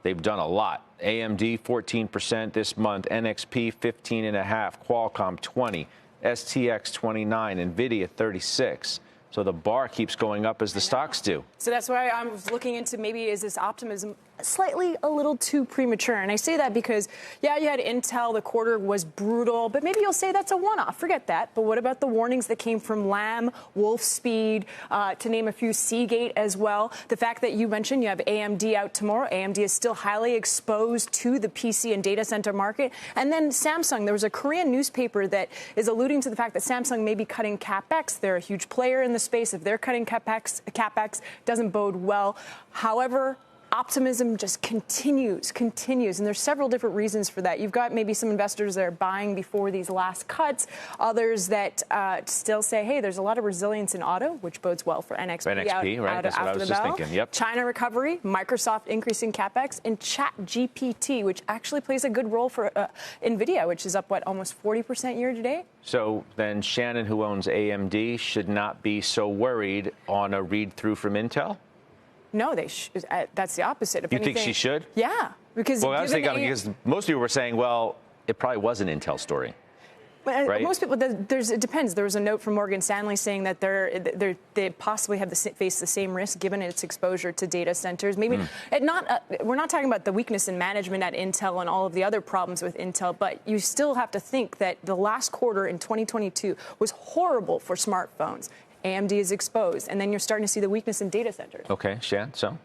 they've done a lot. AMD 14% this month, NXP 15.5%, Qualcomm 20%, STX 29%, NVIDIA 36%. So the bar keeps going up as the stocks do. So that's why I was looking into maybe is this optimism slightly a little too premature. And I say that because, yeah, you had Intel, the quarter was brutal, but maybe you'll say that's a one-off. Forget that. But what about the warnings that came from Lam, Wolfspeed, to name a few, Seagate as well? The fact that you mentioned you have AMD out tomorrow. AMD is still highly exposed to the PC and data center market. And then Samsung, there was a Korean newspaper that is alluding to the fact that Samsung may be cutting CapEx. They're a huge player in the space. If they're cutting CapEx doesn't bode well. However, optimism just continues. And there's several different reasons for that. You've got maybe some investors that are buying before these last cuts, others that still say, hey, there's a lot of resilience in auto, which bodes well for NXP, right? That's what I was just thinking. Yep. China recovery, Microsoft increasing CapEx, and ChatGPT, which actually plays a good role for NVIDIA, which is up, almost 40% year to date? So then Shannon, who owns AMD, should not be so worried on a read-through from Intel? No, that's the opposite. If you anything, think she should? Yeah, because I was thinking because most people were saying, well, it probably was an Intel story. Right? Most people, it depends. There was a note from Morgan Stanley saying that they possibly have face the same risk given its exposure to data centers. Maybe we're not talking about the weakness in management at Intel and all of the other problems with Intel, but you still have to think that the last quarter in 2022 was horrible for smartphones. AMD is exposed, and then you're starting to see the weakness in data centers. Okay, Shan, so?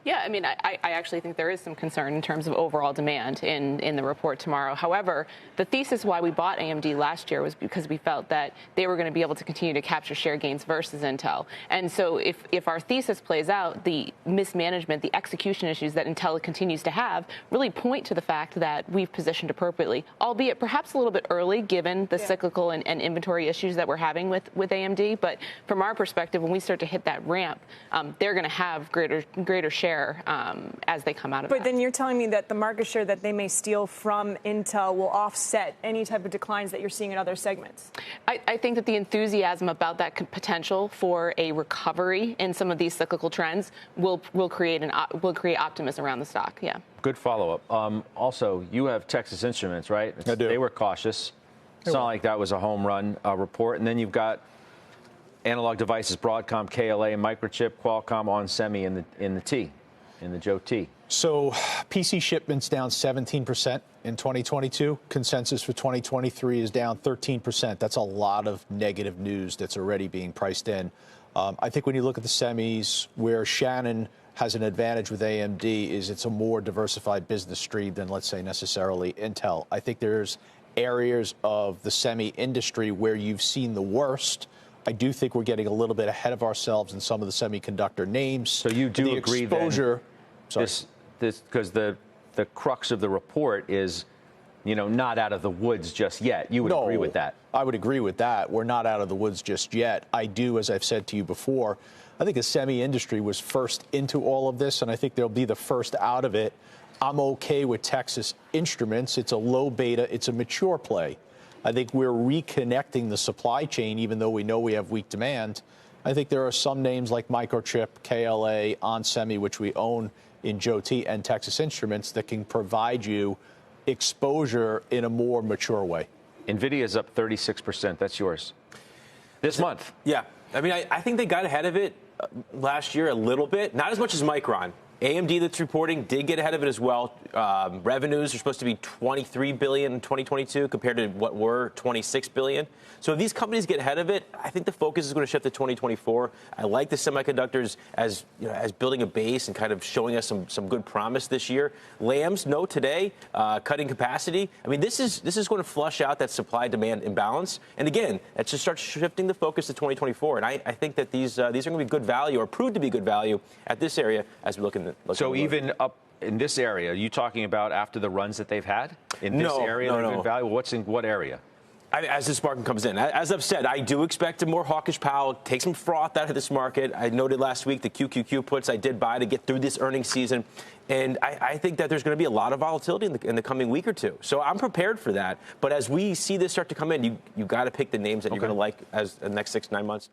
Yeah, I mean, I actually think there is some concern in terms of overall demand in the report tomorrow. However, the thesis why we bought AMD last year was because we felt that they were going to be able to continue to capture share gains versus Intel. And so if our thesis plays out, the mismanagement, the execution issues that Intel continues to have really point to the fact that we've positioned appropriately, albeit perhaps a little bit early given the cyclical and inventory issues that we're having with AMD. But from our perspective, when we start to hit that ramp, they're going to have greater share as they come out of that. But then you're telling me that the market share that they may steal from Intel will offset any type of declines that you're seeing in other segments? I think that the enthusiasm about that potential for a recovery in some of these cyclical trends will create optimism around the stock. Yeah. Good follow-up. Also, you have Texas Instruments, right? I do. They were cautious. It's not like that was a home run report. And then you've got Analog Devices, Broadcom, KLA, Microchip, Qualcomm, onsemi in the Joe T. So PC shipments down 17% in 2022. Consensus for 2023 is down 13%. That's a lot of negative news that's already being priced in. I think when you look at the semis, where Shannon has an advantage with AMD is it's a more diversified business stream than, let's say, necessarily Intel. I think there's areas of the semi industry where you've seen the worst. I do think we're getting a little bit ahead of ourselves in some of the semiconductor names. So you do agree exposure, this because the crux of the report is, not out of the woods just yet. You would agree with that? I would agree with that. We're not out of the woods just yet. I do, as I've said to you before, I think the semi industry was first into all of this, and I think they'll be the first out of it. I'm okay with Texas Instruments. It's a low beta. It's a mature play. I think we're reconnecting the supply chain, even though we know we have weak demand. I think there are some names like Microchip, KLA, onsemi, which we own in Joe T, and Texas Instruments that can provide you exposure in a more mature way. NVIDIA is up 36%. That's yours. This month. Yeah. I mean, I think they got ahead of it last year a little bit. Not as much as Micron. AMD that's reporting did get ahead of it as well. Revenues are supposed to be $23 billion in 2022 compared to what were $26 billion. So if these companies get ahead of it, I think the focus is going to shift to 2024. I like the semiconductors as building a base and kind of showing us some good promise this year. Lam's note today, cutting capacity. I mean, this is going to flush out that supply-demand imbalance. And again, that just starts shifting the focus to 2024. And I think that these are going to be good value or prove to be good value at this area as we look in. So even up in this area, are you talking about after the runs that they've had in this area? No. Value? What's in what area? As this market comes in, as I've said, I do expect a more hawkish Powell, take some froth out of this market. I noted last week the QQQ puts I did buy to get through this earnings season. And I think that there's going to be a lot of volatility in the coming week or two. So I'm prepared for that. But as we see this start to come in, you got to pick the names that you're going to like as the next 6 to 9 months.